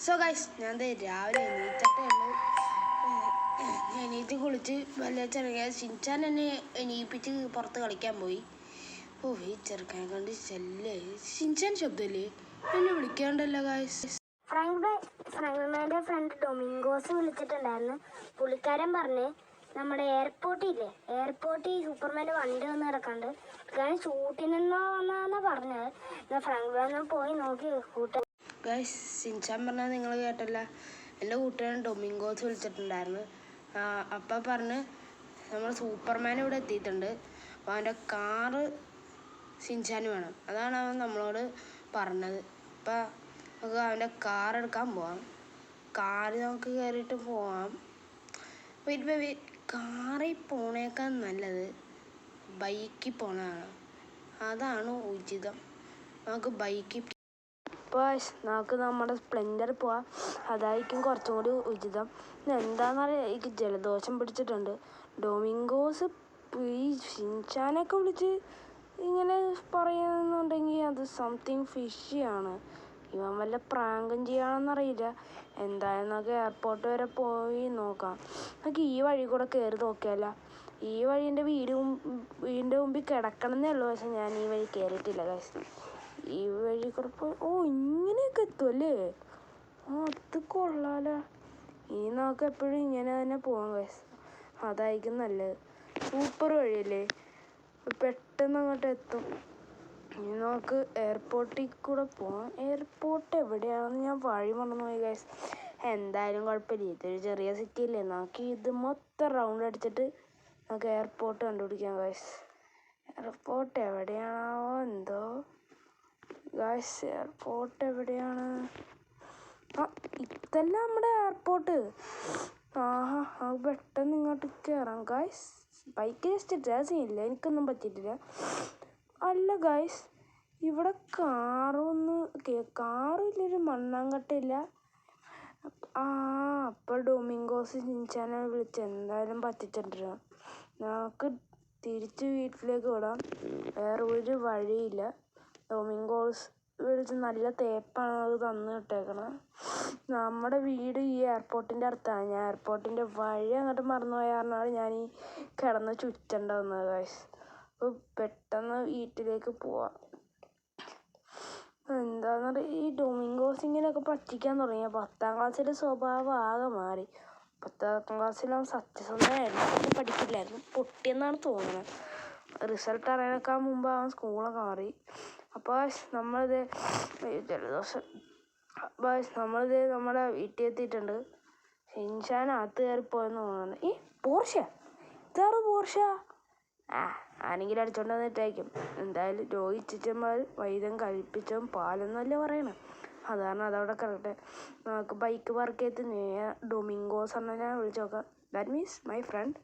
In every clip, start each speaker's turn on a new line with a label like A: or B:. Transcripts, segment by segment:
A: So guys ഞാൻ രാവിലെ എണീറ്റിട്ടേ ഉള്ളൂ. എണീറ്റ് കുളിച്ച് വല്ല ചെറുകിയ ഷിൻചാൻ എന്നെ എണീപ്പിച്ച് പുറത്ത് കളിക്കാൻ പോയി. ഈ ചെറുക്കനെ കണ്ട് ശല്യേ. ഷിൻചാൻ ശബ്ദമല്ലേ, എന്നെ വിളിക്കാണ്ടല്ലോ ഗൈസ്.
B: ഫ്രാങ്ക്മാൻ്റെ ഫ്രണ്ട് ഡൊമിങ്കോസ് വിളിച്ചിട്ടുണ്ടായിരുന്നു. പുള്ളിക്കാരൻ പറഞ്ഞ് നമ്മുടെ എയർപോർട്ടിൽ സൂപ്പർമാൻ്റെ വണ്ടി വന്ന് കിടക്കണ്ട്. പുള്ളിക്കാരൻ ഷൂട്ടിനെന്നോ വന്നാന്നാ പറഞ്ഞത്. ഫ്രാങ്ക്മാൻ പോയി നോക്കി കൂട്ടൻ.
A: ഗൈസ് ഷിൻചാൻ പറഞ്ഞാൽ നിങ്ങൾ കേട്ടല്ല, എൻ്റെ കൂട്ടുകാരൻ ഡൊമിങ്കോസ് വിളിച്ചിട്ടുണ്ടായിരുന്നു. അപ്പം പറഞ്ഞ് നമ്മൾ സൂപ്പർമാൻ ഇവിടെ എത്തിയിട്ടുണ്ട്, അപ്പോൾ അവൻ്റെ കാറ് ഷിൻചാന് വേണം. അതാണ് അവൻ നമ്മളോട് പറഞ്ഞത്. അപ്പം നമുക്ക് അവൻ്റെ കാർ എടുക്കാൻ പോവാം. കാറ് നമുക്ക് കയറിയിട്ട് പോവാം. കാറിൽ പോണേക്കാൾ നല്ലത് ബൈക്കിൽ പോണതാണ്. അതാണ് ഉചിതം. നമുക്ക് ബൈക്കിൽ നമുക്ക് നമ്മുടെ സ്പ്ലെൻഡർ പോവാം. അതായിരിക്കും കുറച്ചും കൂടി ഉചിതം. എന്താണെന്നറിയാം, എനിക്ക് ജലദോഷം പിടിച്ചിട്ടുണ്ട്. ഡൊമിങ്കോസ് ഈ ഷിൻചാനൊക്കെ വിളിച്ച് ഇങ്ങനെ പറയുന്നുണ്ടെങ്കിൽ അത് സംതിങ് ഫിഷിയാണ്. ഇവൻ വല്ല പ്രാങ്കും ചെയ്യാണെന്നറിയില്ല. എന്തായാലും നമുക്ക് എയർപോർട്ട് വരെ പോയി നോക്കാം. നമുക്ക് ഈ വഴി കൂടെ കയറി നോക്കിയാല. ഈ വഴി എൻ്റെ വീടിൻ്റെ മുമ്പിൽ കിടക്കണമെന്നേ ഉള്ളൂ. പക്ഷെ ഞാൻ ഈ വഴി കയറിയിട്ടില്ല ഗൈസ്. ഈ വഴി കൂടെ ഇങ്ങനെയൊക്കെ എത്തുമല്ലേ? അത് കൊള്ളാലോ. നമുക്ക് എപ്പോഴും ഇങ്ങനെ തന്നെ പോകാം ഗൈസ്. അതായിരിക്കും നല്ലത്. സൂപ്പർ വഴിയല്ലേ, പെട്ടെന്ന് അങ്ങോട്ട് എത്തും. ഇനി നമുക്ക് എയർപോർട്ടിൽ കൂടെ പോകാം. എയർപോർട്ട് എവിടെയാണെന്ന് ഞാൻ വഴി മറന്നു പോയി ഗൈസ്. എന്തായാലും കുഴപ്പമില്ല, ഇതൊരു ചെറിയ സിറ്റി അല്ലേ. നമുക്ക് ഇത് മൊത്തം റൗണ്ട് അടിച്ചിട്ട് നമുക്ക് എയർപോർട്ട് കണ്ടുപിടിക്കാം ഗൈസ്. എയർപോർട്ട് എവിടെയാണോ എന്തോ ഗൈസ്. എയർപോർട്ട് എവിടെയാണ്? ഇതല്ല നമ്മുടെ എയർപോർട്ട്. അത് പെട്ടെന്ന് ഇങ്ങോട്ട് കയറാം ഗൈസ്. ബൈക്ക് ജസ്റ്റ് ഡ്രൈവ് ചെയ്യില്ല, എനിക്കൊന്നും പറ്റിയിട്ടില്ല. അല്ല ഗൈസ്, ഇവിടെ കാറില്ലൊരു മണ്ണാങ്കട്ടയില്ല. അപ്പോൾ ഡൊമിങ്കോസ് ഷിൻചാനെ വിളിച്ച് എന്തായാലും പറ്റിച്ചിട്ടുണ്ട്. നമുക്ക് തിരിച്ച് വീട്ടിലേക്ക് വിടാം. വേറെ ഒരു വഴിയില്ല. ഡൊമിങ്കോസ് വിളിച്ച് നല്ല തേപ്പാണ് അത് തന്നു വിട്ടേക്കണം. നമ്മുടെ വീട് ഈ എയർപോർട്ടിൻ്റെ അടുത്താണ്. ഞാൻ എയർപോർട്ടിൻ്റെ വഴി അങ്ങോട്ട് മറന്നുപോയ കാരണമാണ് ഞാൻ ഈ കിടന്ന് ചുറ്റണ്ട വന്നത് ഗൈസ്. അപ്പോൾ പെട്ടെന്ന് വീട്ടിലേക്ക് പോവാം. എന്താണെന്ന് പറയുക, ഈ ഡൊമിങ്കോസ് ഇങ്ങനെയൊക്കെ പറ്റിക്കാൻ തുടങ്ങിയ 10ാം ക്ലാസ്സിലെ സ്വഭാവം ആകെ മാറി. 10ാം ക്ലാസ്സിൽ സത്യസന്ധമായിരുന്നു, പഠിക്കില്ലായിരുന്നു, പൊട്ടിയെന്നാണ് തോന്നുന്നത്. റിസൾട്ട് അറിയാനൊക്കെ മുമ്പ് അവൻ സ്കൂളൊക്കെ മാറി. അപ്പോൾ നമ്മളിത് ജലദോഷം നമ്മുടെ വീട്ടിൽ എത്തിയിട്ടുണ്ട്. ഷിൻചാൻ അകത്ത് കയറിപ്പോയെന്ന് തോന്നുന്നു. ഇതാറ് പോർഷ ആരെങ്കിലും അടിച്ചോണ്ട് വന്നിട്ടായിരിക്കും. എന്തായാലും രോഗിച്ചന്മാർ വൈദ്യം കഴിപ്പിച്ചും പാലെന്നല്ലേ പറയണം. അത് കാരണം അതവിടെ കിടക്കട്ടെ. നമുക്ക് ബൈക്ക് പാർക്ക് ചെയ്ത് ഡൊമിങ്കോസ് എന്നെ വിളിച്ച് നോക്കാം. ദാറ്റ് മീൻസ് മൈ ഫ്രണ്ട്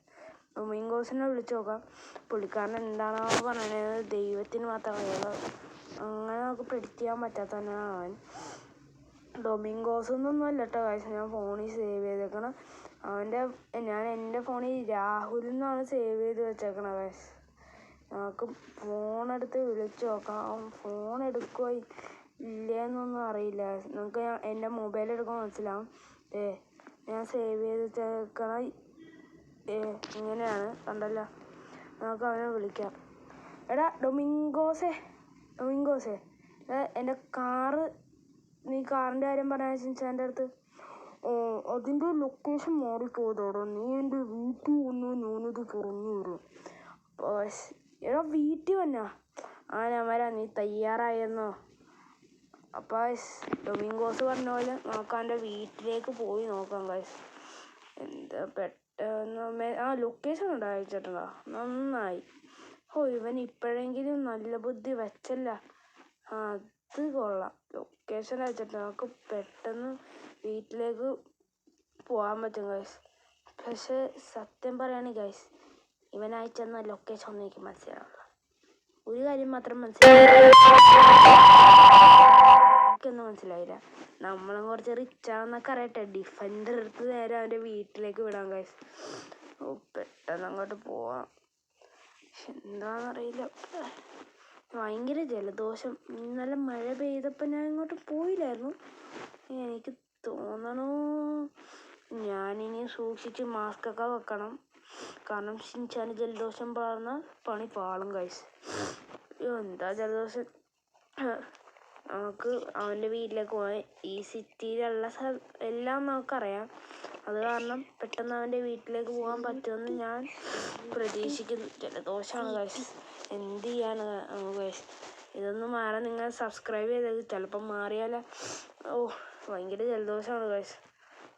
A: ഡൊമിങ്കോസിനെ വിളിച്ച് നോക്കാം. പുള്ളിക്കാരൻ എന്താണോ പറയണത് ദൈവത്തിന് മാത്രം അറിയാം. അങ്ങനെ നമുക്ക് പ്രെഡിക്റ്റ് ചെയ്യാൻ പറ്റാത്തവനാണ് അവൻ. ഡൊമിങ്കോസ് ഒന്നും അല്ല കേട്ടോ കാര്യം. ഞാൻ ഫോണിൽ സേവ് ചെയ്തേക്കണം. ഞാൻ എൻ്റെ ഫോണിൽ രാഹുൽ എന്നാണ് സേവ് ചെയ്ത് വെച്ചേക്കണത് ഗൈസ്. നമുക്ക് ഫോണെടുത്ത് വിളിച്ച് നോക്കാം. അവൻ ഫോൺ എടുക്കുകയോ ഇല്ലയെന്നൊന്നും അറിയില്ല. നമുക്ക് എൻ്റെ മൊബൈൽ എടുക്കുമ്പോൾ മനസ്സിലാവും. ഞാൻ സേവ് ചെയ്ത് വെച്ചേക്കണ ഇങ്ങനെയാണ്, കണ്ടല്ലോ. നമുക്ക് അവനെ വിളിക്കാം. എടാ ഡൊമിങ്കോസേ, എൻ്റെ നീ കാറിൻ്റെ കാര്യം പറയാൻ ഷിൻചാൻ്റെ അടുത്ത്. അതിൻ്റെ ലൊക്കേഷൻ മാറിപ്പോയതോടെ നീ എൻ്റെ വീട്ടിൽ വന്ന് ഞാനത് പറഞ്ഞു തരും. എടാ വീട്ടിൽ വന്നാ ഞാൻ വരാം, നീ തയ്യാറായെന്നോ? അപ്പോൾ ഡൊമിങ്കോസ് പറഞ്ഞ പോലെ നമുക്ക് അവൻ്റെ വീട്ടിലേക്ക് പോയി നോക്കാം ഗൈസ്. എന്താ പെട്ടെന്ന് ലൊക്കേഷൻ ഉണ്ടോ അയച്ചിട്ടുണ്ടോ? നന്നായി. ഇവൻ ഇപ്പോഴെങ്കിലും നല്ല ബുദ്ധി വെച്ചല്ല. അത് കൊള്ളാം. ലൊക്കേഷൻ അയച്ചിട്ട് നമുക്ക് പെട്ടെന്ന് വീട്ടിലേക്ക് പോകാൻ പറ്റും ഗൈസ്. പക്ഷെ സത്യം പറയുകയാണെങ്കിൽ ഗൈസ്, ഇവൻ അയച്ചെന്ന ലൊക്കേഷൻ ഒന്നും എനിക്ക് മനസ്സിലാവില്ല. ഒരു കാര്യം മാത്രം എനിക്കൊന്നും മനസ്സിലായില്ല. നമ്മളും കുറച്ച് റിച്ചാണെന്നൊക്കെ അറിയട്ടെ. ഡിഫൻഡർ എടുത്ത് നേരെ അവൻ്റെ വീട്ടിലേക്ക് വിടാം ഗൈസ്. പെട്ടെന്ന് അങ്ങോട്ട് പോവാം. എന്താണെന്നറിയില്ല, ഭയങ്കര ജലദോഷം. ഇന്നലെ മഴ പെയ്തപ്പോൾ ഞാൻ ഇങ്ങോട്ട് പോയില്ലായിരുന്നു. എനിക്ക് തോന്നണു ഞാനിനി സൂക്ഷിച്ച് മാസ്കൊക്കെ വെക്കണം. കാരണം ഷിൻചാന് ജലദോഷം പകർന്ന പണി പാളും ഗൈസ്. എന്താ ജലദോഷം. നമുക്ക് അവൻ്റെ വീട്ടിലേക്ക് പോകാൻ ഈ സിറ്റിയിലുള്ള എല്ലാം നമുക്കറിയാം. അത് കാരണം പെട്ടെന്ന് അവൻ്റെ വീട്ടിലേക്ക് പോകാൻ പറ്റുമെന്ന് ഞാൻ പ്രതീക്ഷിക്കുന്നു. ജലദോഷമാണ് ഗൈസ്, എന്ത് ചെയ്യാണ് ഗൈസ്. ഇതൊന്നും മാറാൻ നിങ്ങൾ സബ്സ്ക്രൈബ് ചെയ്തത് ചിലപ്പം മാറിയാലോ. ഭയങ്കര ജലദോഷമാണ് ഗൈസ്.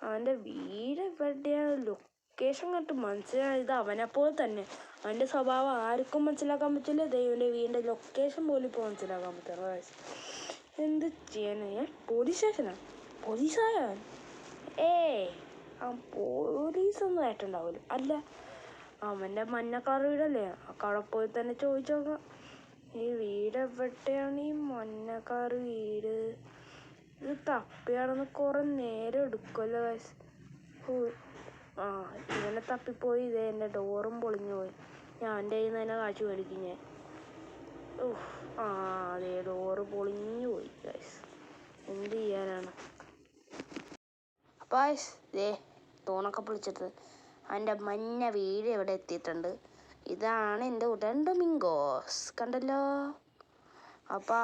A: അവൻ്റെ വീട് എവിടെയാണ്, ലൊക്കേഷൻ കണ്ടിട്ട് മനസ്സിലായി ഇത് അവനെപ്പോലെ തന്നെ. അവൻ്റെ സ്വഭാവം ആർക്കും മനസ്സിലാക്കാൻ പറ്റില്ല. ദൈവൻ്റെ വീടിൻ്റെ ലൊക്കേഷൻ പോലും ഇപ്പോൾ മനസ്സിലാക്കാൻ പറ്റില്ല ഗൈസ്. എന്ത് ചെയ്യാനാ ഞാൻ? പോലീസ് സ്റ്റേഷനാണ് പോലീസായാൻ? അവൻ പോലീസൊന്നും ആയിട്ടുണ്ടാവില്ല. അല്ല, അവൻ്റെ മഞ്ഞ കളർ വീടല്ലേ, അവിടെ പോയി തന്നെ ചോദിച്ചു നോക്കാം. ഈ വീട് എവിടെയാണ്, ഈ മഞ്ഞ കളർ വീട്? ഇത് തപ്പിയാണെന്ന് കുറേ നേരം എടുക്കുമല്ലോ ഗൈസ്. ഇങ്ങനെ തപ്പിപ്പോയി. ഇതേ എൻ്റെ ഡോറും പൊളിഞ്ഞു പോയി. ഞാൻ എൻ്റെ കയ്യിൽ നിന്ന് തന്നെ കാശ് മേടിക്കും ഞാൻ. അതേ ഡോറ് പൊളിഞ്ഞു പോയി ഗൈസ്, എന്ത് ചെയ്യാനാണ്. അപ്പോൾ ഇതേ തൂണൊക്കെ പൊളിച്ചിട്ട് അതിൻ്റെ മഞ്ഞ വീട് ഇവിടെ എത്തിയിട്ടുണ്ട്. ഇതാണ് എൻ്റെ കൂട്ടൻ ഡൊമിങ്കോസ്, കണ്ടല്ലോ. അപ്പോൾ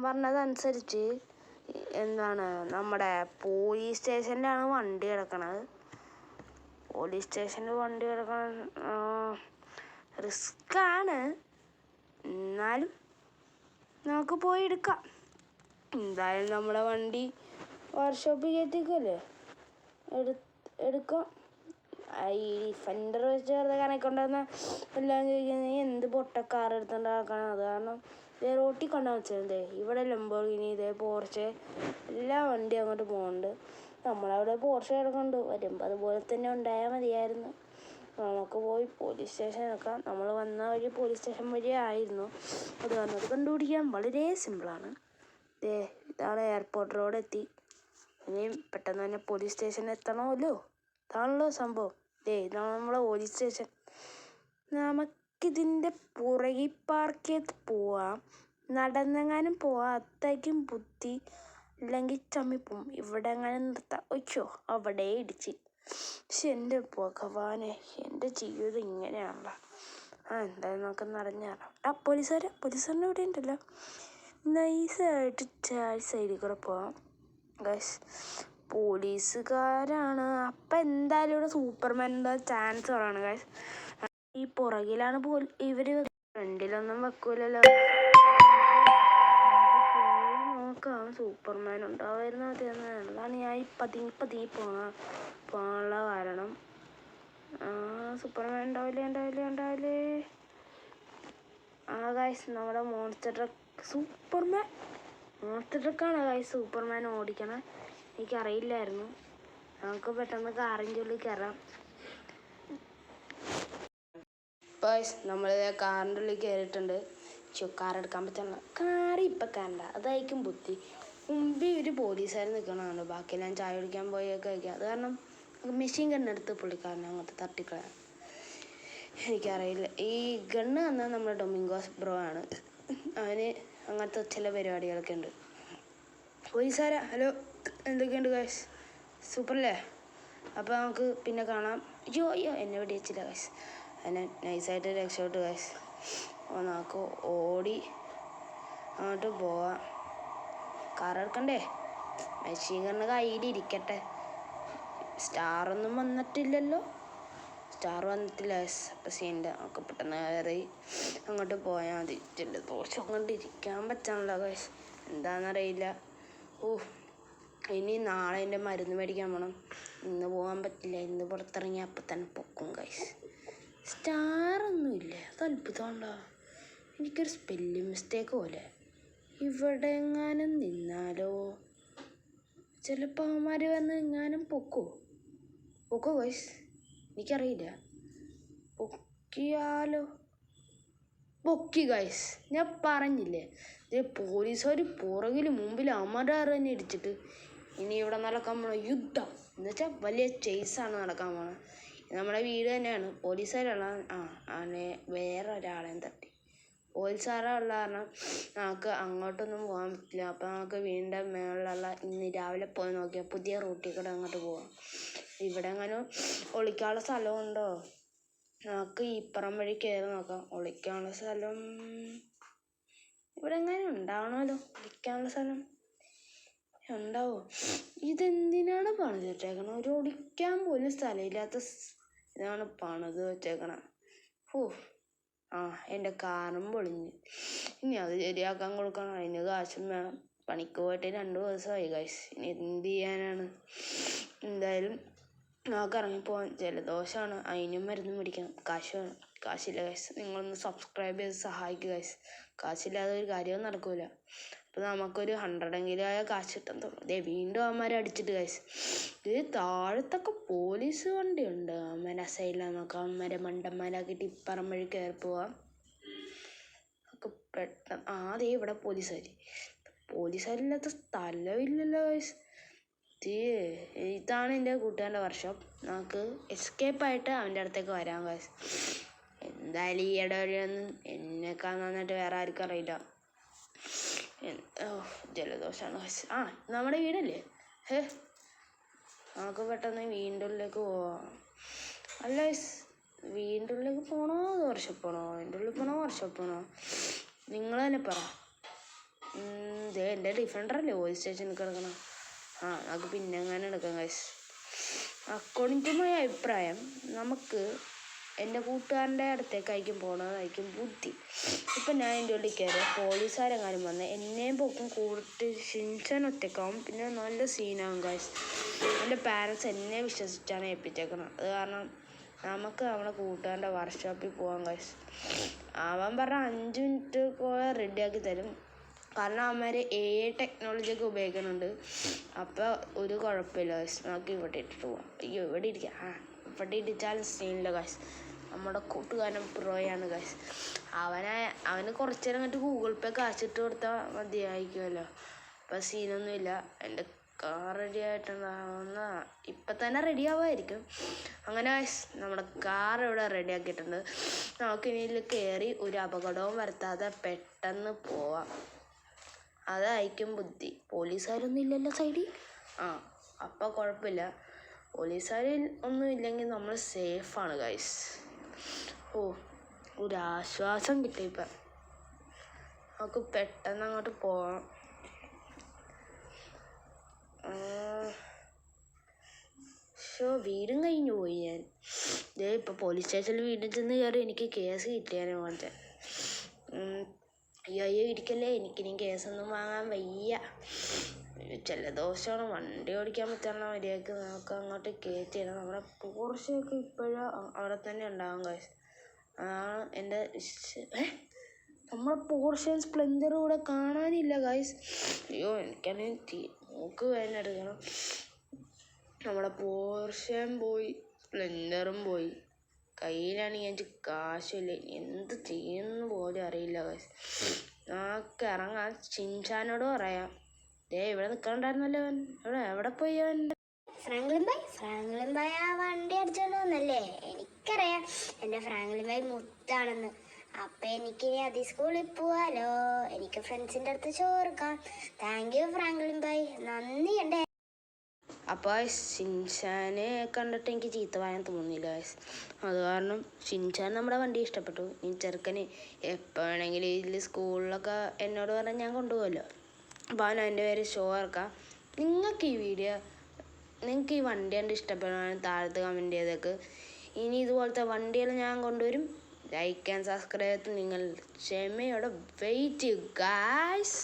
A: പറഞ്ഞതനുസരിച്ച് നമ്മുടെ പോലീസ് സ്റ്റേഷനിലാണ് വണ്ടി കിടക്കണത്. പോലീസ് സ്റ്റേഷനിൽ വണ്ടി കിടക്കണ റിസ്ക്കാണ്, എന്നാലും നമുക്ക് പോയി എടുക്കാം. എന്തായാലും നമ്മുടെ വണ്ടി വർക്ക്ഷോപ്പിൽ കയറ്റിക്കല്ലേ, എടുക്കാം. ഈ ഡിഫൻഡർ വെച്ച് വെറുതെ കണക്കൊണ്ടുവന്ന എല്ലാം ചോദിക്കുന്നത് എന്ത് പൊട്ട കാർ എടുത്തുണ്ടാക്കണം. അത് കാരണം ഇതേ റോട്ടിൽ കൊണ്ടുവന്ന് വെച്ചിരുന്നേ. ഇവിടെ ലംബോർഗിനി, ഇതേ പോർഷെ, എല്ലാ വണ്ടിയും അങ്ങോട്ട് പോകുന്നുണ്ട്. നമ്മളവിടെ പോർഷെ കിടക്കുന്നുണ്ട്. വരുമ്പോൾ അതുപോലെ തന്നെ ഉണ്ടായാൽ മതിയായിരുന്നു. നമുക്ക് പോയി പോലീസ് സ്റ്റേഷൻ എടുക്കാം. നമ്മൾ വന്ന വഴി പോലീസ് സ്റ്റേഷൻ വഴി ആയിരുന്നു. അത് കാരണം അത് കണ്ടുപിടിക്കാൻ വളരെ സിമ്പിളാണ്. ഇതാണ് എയർപോർട്ട് റോഡ് എത്തി. ഇനിയും പെട്ടെന്ന് തന്നെ പോലീസ് സ്റ്റേഷനിൽ എത്തണമല്ലോ. ഇതാണല്ലോ സംഭവം. ഇതാണ് നമ്മളെ പോലീസ് സ്റ്റേഷൻ. നമുക്കിതിൻ്റെ പുറകിൽ പാർക്ക് ചെയ്ത് പോവാം, നടന്നെങ്ങാനും പോവാം. അത്രയ്ക്കും ബുദ്ധി അല്ലെങ്കിൽ ചമ്മിപ്പോവും. ഇവിടെ എങ്ങനെ നിർത്താം. അവിടെ ഇടിച്ച്. പക്ഷെ എൻ്റെ ഭഗവാനെ, എൻ്റെ ജീവിതം ഇങ്ങനെയാണല്ലോ. എന്തായാലും നമുക്ക് നടഞ്ഞാറാം. പോലീസുകാരൻ്റെ ഇവിടെ ഉണ്ടല്ലോ. നൈസായിട്ട് സൈഡിൽ കൂടെ പോവാം ഗൈസ്. പോലീസുകാരാണ്. അപ്പം എന്തായാലും ഇവിടെ സൂപ്പർമാൻ ഉണ്ടാകാൻ ചാൻസ് കുറവാണ് ഗൈസ്. ഈ പുറകിലാണ് ഇവർ, ഫ്രണ്ടിലൊന്നും വെക്കൂലല്ലോ. നോക്കാം, സൂപ്പർമാൻ ഉണ്ടാവായിരുന്നു മതിയെന്ന്. അതാണ് ഞാൻ ഈ പതിങ്ങി പോകാനുള്ള കാരണം. സൂപ്പർമാൻ ഉണ്ടാവില്ലേ. ഗൈസ്, നമ്മുടെ മോൺസ്റ്റർ ട്രക്കാണ് ഗൈസ് സൂപ്പർമാൻ ഓടിക്കണേ. എനിക്കറിയില്ലായിരുന്നു. നമുക്ക് പെട്ടെന്ന് കാറിൻ്റെ ഉള്ളിൽ കയറാം. ഗൈസ്, നമ്മൾ കാറിൻ്റെ ഉള്ളിൽ കയറിയിട്ടുണ്ട്. കാർ എടുക്കാൻ പറ്റില്ല. കാർ ഇപ്പം കണ്ട, അതായിരിക്കും ബുദ്ധി. മുമ്പിൽ ഒരു പോലീസുകാർ നിൽക്കണതാണ്. ബാക്കിയെല്ലാം ചായ കുടിക്കാൻ പോയൊക്കെ വയ്ക്കുക. അത് കാരണം മെഷീൻ ഗണ്ണെടുത്ത് പുള്ളിക്കാരനെ അങ്ങോട്ട് തട്ടിക്കളയാം. എനിക്കറിയില്ല. ഈ ഗണ്ണ് തന്നാൽ നമ്മുടെ ഡൊമിങ്കോസ് ബ്രോ ആണ്. അവന് അങ്ങനത്തെ ചില പരിപാടികളൊക്കെ ഉണ്ട്. പോലീസുകാരാ, ഹലോ, എന്തൊക്കെയുണ്ട് ഗൈസ്? സൂപ്പറല്ലേ? അപ്പോൾ നമുക്ക് പിന്നെ കാണാം. അയ്യോ എന്നെ വെടിവെച്ചില്ല ഗൈസ്. എന്നെ നൈസായിട്ട് രക്ഷപ്പെട്ടു ഗൈസ്. അപ്പോൾ നമുക്ക് ഓടി അങ്ങോട്ട് പോവാം. കാർ എടുക്കണ്ടേ? Machine gun കയ്യിലിരിക്കട്ടെ. സ്റ്റാറൊന്നും വന്നിട്ടില്ലല്ലോ. സ്റ്റാർ വന്നിട്ടില്ല ഗൈസ്. അപ്പോൾ സീൻ്റെ നമുക്ക് പെട്ടെന്ന് കയറി അങ്ങോട്ട് പോയാൽ മതി. ജലദോഷം കൊണ്ട് ഇരിക്കാൻ പറ്റാണല്ലോ ഗൈസ്, എന്താണെന്നറിയില്ല. ഇനി നാളെ എൻ്റെ മരുന്ന് മേടിക്കാൻ പോകണം. ഇന്ന് പോകാൻ പറ്റില്ല. ഇന്ന് പുറത്തിറങ്ങി അപ്പം തന്നെ പൊക്കും ഗൈസ്. സ്റ്റാറൊന്നുമില്ല, അത് അത്ഭുതമുണ്ടോ? എനിക്കൊരു സ്പെല്ലിംഗ് മിസ്റ്റേക്ക് പോലെ. ഇവിടെ എങ്ങാനും നിന്നാലോ? ചിലപ്പോൾ അവന്മാർ വന്ന് എങ്ങാനും പൊക്കോ ഗൈസ്, എനിക്കറിയില്ല. പൊക്കിയാലോ? പൊക്കി ഗൈസ്, ഞാൻ പറഞ്ഞില്ലേ. പോലീസുകാർ പുറകിൽ മുമ്പിൽ അവന്മാരുടെ തന്നെ ഇടിച്ചിട്ട് ഇനി ഇവിടെ നടക്കാൻ പോണ യുദ്ധം എന്ന് വെച്ചാൽ വലിയ ചേസാണ് നടക്കാൻ പോണത്. നമ്മുടെ വീട് തന്നെയാണ്. പോലീസുകാരുള്ള വേറെ ഒരാളെയും തട്ടി. പോലീസുകാരെ ഉള്ള കാരണം നമുക്ക് അങ്ങോട്ടൊന്നും പോകാൻ പറ്റില്ല. അപ്പോൾ നമുക്ക് വീണ്ടും മേളിലുള്ള ഇന്ന് രാവിലെ പോയി നോക്കിയാൽ പുതിയ റൂട്ടിൽ കൂടെ അങ്ങോട്ട് പോവാം. ഇവിടെ എങ്ങനെ ഒളിക്കാനുള്ള സ്ഥലമുണ്ടോ? നമുക്ക് ഇപ്പുറം വഴി കയറി നോക്കാം. ഒളിക്കാനുള്ള സ്ഥലം ഇവിടെ എങ്ങനെ ഉണ്ടാവണമല്ലോ. ഒളിക്കാനുള്ള സ്ഥലം ഉണ്ടാവോ? ഇതെന്തിനാണ് പണിത് വെച്ചേക്കണം? ഒരു ഒളിക്കാൻ പോലും സ്ഥലമില്ലാത്ത ഇതാണ് പണിത് വെച്ചേക്കണം. എൻ്റെ കാറും പൊളിഞ്ഞ്. ഇനി അത് ശരിയാക്കാൻ കൊടുക്കണം. അതിന് കാശും വേണം. പണിക്ക് പോയിട്ട് 2 ദിവസമായി ഗൈസ്. ഇനി എന്ത് ചെയ്യാനാണ്? എന്തായാലും നമുക്ക് ഇറങ്ങിപ്പോവാൻ. ജലദോഷമാണ്, അതിനും മരുന്ന് മേടിക്കണം. കാശ് വേണം. കാശില്ല ഗൈസ്. നിങ്ങളൊന്ന് സബ്സ്ക്രൈബ് ചെയ്ത് സഹായിക്കുക ഗൈസ്. കാശില്ലാതെ ഒരു കാര്യവും നടക്കൂല. അപ്പോൾ നമുക്കൊരു 100 ആയ കാശ് കിട്ടാൻ തുടങ്ങും. വീണ്ടും അവന്മാരെ അടിച്ചിട്ട് ഗൈസ്. ഇത് താഴത്തൊക്കെ പോലീസ് വണ്ടിയുണ്ട്. അവന്മാരെ സൈഡിലാണ് നോക്കാം. അവന്മാരെ മണ്ടന്മാരാക്കിയിട്ട് ഇപ്പുറം വഴി കയറി പോവാം. ഒക്കെ പെട്ടെന്ന് അതേ ഇവിടെ പോലീസുകാരില്ലാത്ത സ്ഥലമില്ലല്ലോ ഗൈസ്. ഇതാണ് എൻ്റെ കൂട്ടുകാരൻ്റെ വർക്ക്ഷോപ്പ്. നമുക്ക് എസ്കേപ്പായിട്ട് അവൻ്റെ അടുത്തേക്ക് വരാം ഗൈസ്. എന്തായാലും ഈ ഇടവഴിയൊന്നും എന്നെക്കാൾ നന്നായിട്ട് വേറെ ആർക്കും അറിയില്ല. ജലദോഷമാണ് ഗൈസ്. നമ്മുടെ വീടല്ലേ? നമുക്ക് പെട്ടെന്ന് വീടിൻ്റെ ഉള്ളിലേക്ക് പോവാം. അല്ല ഗൈസ്, വീടിൻ്റെ ഉള്ളിലേക്ക് പോകണോ അത് വർക്ക്ഷോപ്പ് പോകണോ? വീടിൻ്റെ ഉള്ളിൽ പോകണോ വർക്ക്ഷോപ്പ് പോകണോ? നിങ്ങൾ തന്നെ പറ. എൻ്റെ ഡിഫൻഡറല്ലേ പോലീസ് സ്റ്റേഷനിൽ കിടക്കണം. നമുക്ക് പിന്നെ എങ്ങനെ എടുക്കാം ഗൈസ്. അക്കോർഡിംഗ് ടു മൈ അഭിപ്രായം നമുക്ക് എൻ്റെ കൂട്ടുകാരൻ്റെ അടുത്തേക്കായിരിക്കും പോകണതായിരിക്കും ബുദ്ധി. ഇപ്പം ഞാൻ എൻ്റെ ഉള്ളിൽ കയറി പോലീസുകാരെങ്ങാനും വന്ന് എന്നെയും പൊക്കും കൂടിട്ട് ഷിൻചാൻ ഒറ്റക്കാവും. പിന്നെ നല്ല സീനാവും ഗൈസ്. എൻ്റെ പാരൻസ് എന്നെ വിശ്വസിച്ചാണ് ഏൽപ്പിച്ചേക്കണം. അത് കാരണം നമുക്ക് നമ്മുടെ കൂട്ടുകാരൻ്റെ വർക്ക്ഷോപ്പിൽ പോകാം ഗൈസ്. അവൻ പറഞ്ഞ 5 മിനിറ്റ് റെഡിയാക്കി തരും. കാരണം അവന്മാർ AI ടെക്നോളജിയൊക്കെ ഉപയോഗിക്കുന്നുണ്ട്. അപ്പോൾ ഒരു കുഴപ്പമില്ല ഗൈസ്. നമുക്ക് ഇവിടെ ഇട്ടിട്ട് പോവാം. അയ്യോ, ഇവിടെ ഇരിക്കാം. ഇവിടെ ഇടിച്ചാലും സീനില്ല ഗൈസ്. നമ്മുടെ കൂട്ടുകാരൻ പ്രോയാണ് ഗൈസ്. അവന് കുറച്ച് നേരം കണ്ടിട്ട് ഗൂഗിൾ പേ കാശിട്ട് കൊടുത്താൽ മതിയായിരിക്കുമല്ലോ. അപ്പം സീനൊന്നുമില്ല. എൻ്റെ കാർ റെഡി ആയിട്ടുണ്ടാവുന്ന ഇപ്പം തന്നെ റെഡി ആവുമായിരിക്കും. അങ്ങനെ നമ്മുടെ കാർ ഇവിടെ റെഡി ആക്കിയിട്ടുണ്ട്. നമുക്കിനി ഇതിൽ കയറി ഒരു അപകടവും വരുത്താതെ പെട്ടെന്ന് പോവാം. അതായിരിക്കും ബുദ്ധി. പോലീസുകാരൊന്നും ഇല്ലല്ലോ സൈഡിൽ. അപ്പം കുഴപ്പമില്ല. പോലീസുകാരിൽ ഒന്നും ഇല്ലെങ്കിൽ നമ്മൾ സേഫാണ് ഗൈസ്. ഒരാശ്വാസം കിട്ടി. ഇപ്പം നമുക്ക് പെട്ടെന്ന് അങ്ങോട്ട് പോവാം. വീടും കഴിഞ്ഞു പോയി ഞാൻ. ഇപ്പോൾ പോലീസ് സ്റ്റേഷനിൽ വീട്ടിൽ ചെന്ന് കയറി എനിക്ക് കേസ് കിട്ടിയാനെ പോലത്തെ. അയ്യോ ഇരിക്കല്ലേ, എനിക്കിനി കേസൊന്നും വാങ്ങാൻ വയ്യ. ജലദോഷമാണ്. വണ്ടി ഓടിക്കാൻ പറ്റുന്ന മര്യാദക്ക് നമുക്ക് അങ്ങോട്ട് കയറ്റിയിടാം. നമ്മുടെ പോർഷയൊക്കെ ഇപ്പോഴും അവിടെ തന്നെ ഉണ്ടാകും ഗൈസ്. അതാണ് എൻ്റെ നമ്മളെ പോർഷൻ സ്പ്ലെൻഡറും കൂടെ കാണാനില്ല ഗൈസ്. അയ്യോ, എനിക്കാണെങ്കിൽ മൂക്ക് വേദന എടുക്കണം. നമ്മുടെ പോർഷൻ പോയി, സ്പ്ലെൻഡറും പോയി. കയ്യിലാണെങ്കിൽ എനിക്ക് കാശില്ല. എന്ത് ചെയ്യുന്നു പോലും അറിയില്ല ഗൈസ്. നമുക്ക് ഇറങ്ങാൻ. ഷിൻചാനോട് പറയാം. ഇവിടെ നിൽക്കണ്ടായിരുന്നല്ലോ അവൻ. എവിടെ പോയി അവൻ?
B: ഫ്രാങ്ക്ലിൻ ബായ് ആ വണ്ടി അടിച്ചോണ്ട് വന്നല്ലേ? എനിക്കറിയാം എൻ്റെ ഫ്രാങ്ക്ലിൻ ബായ് മുത്താണെന്ന്. അപ്പം എനിക്കിനി അതി സ്കൂളിൽ പോവാലോ. എനിക്ക് ഫ്രണ്ട്സിൻ്റെ അടുത്ത് ചോർക്കാം. താങ്ക് യു ഫ്രാങ്ക്ലിൻ ബായ്. നന്ദി. എൻ്റെ
A: അപ്പോൾ ഷിൻചാനെ കണ്ടിട്ട് എനിക്ക് ചീത്ത പറയാൻ തോന്നിയില്ല ഗൈസ്. അത് കാരണം ഷിൻചാൻ നമ്മുടെ വണ്ടി ഇഷ്ടപ്പെട്ടു. ഈ ചെറുക്കന് എപ്പോൾ വേണമെങ്കിലും ഇതിൽ സ്കൂളിലൊക്കെ എന്നോട് പറഞ്ഞാൽ ഞാൻ കൊണ്ടുപോകുമല്ലോ. അപ്പോൾ അവൻ അതിൻ്റെ പേര് ഷോ ഇറക്കാം. നിങ്ങൾക്ക് ഈ വണ്ടി കണ്ട് ഇഷ്ടപ്പെടുകയാണെങ്കിൽ താഴത്ത് കമൻറ്റ് ചെയ്തേക്ക്. ഇനി ഇതുപോലത്തെ വണ്ടികൾ ഞാൻ കൊണ്ടുവരും. Like and subscribe. നിങ്ങൾ ക്ഷമയോടെ വെയിറ്റ് ചെയ്യൂ ഗൈസ്.